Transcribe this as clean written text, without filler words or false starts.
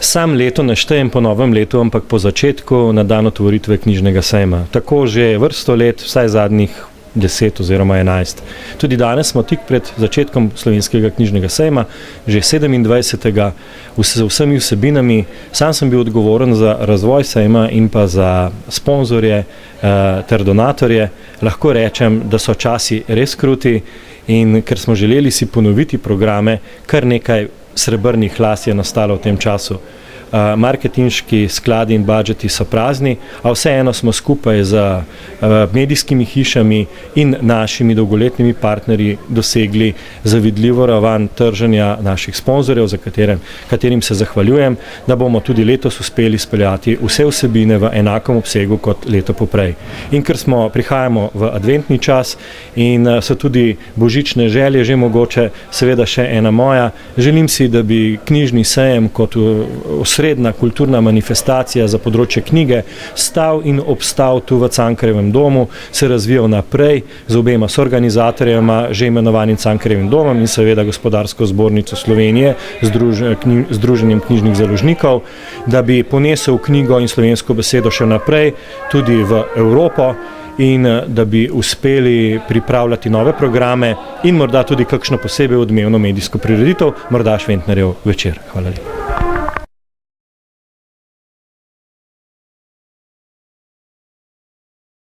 Sam leto ne štejem po novem letu, ampak po začetku na dan otvoritve knjižnega sejma. Tako že vrsto let, vsaj zadnjih 10 oziroma 11. Tudi danes smo tik pred začetkom slovenskega knjižnega sejma, že 27. z vsemi vsebinami. Sam sem bil odgovoren za razvoj sejma in pa za sponzorje ter donatorje. Lahko rečem, da so časi res kruti in ker smo želeli si ponoviti programe, kar nekaj srebrnih las je nastalo v tem času. Marketinški skladi in budžeti so prazni, a vseeno smo skupaj z medijskimi hišami in našimi dolgoletnimi partnerji dosegli zavidljivo raven trženja naših sponzorjev, za katerim se zahvaljujem, da bomo tudi letos uspeli speljati vse vsebine v enakem obsegu kot leto poprej. In ker prihajamo v adventni čas in so tudi božične želje že mogoče, seveda še ena moja, želim si, da bi knjižni sejem kot osrednja kulturna manifestacija za področje knjige stal in obstal tu v Cankarjevem domu, se razvijal naprej z obema soorganizatorjema, že imenovanim Cankarjevim domom in seveda Gospodarsko zbornico Slovenije, Združenjem knjižnih založnikov, da bi ponesel knjigo in slovensko besedo še naprej, tudi v Evropo, in da bi uspeli pripravljati nove programe in morda tudi kakšno posebej odmevno medijsko prireditev, morda Šventnerjev večer. Hvala lepa.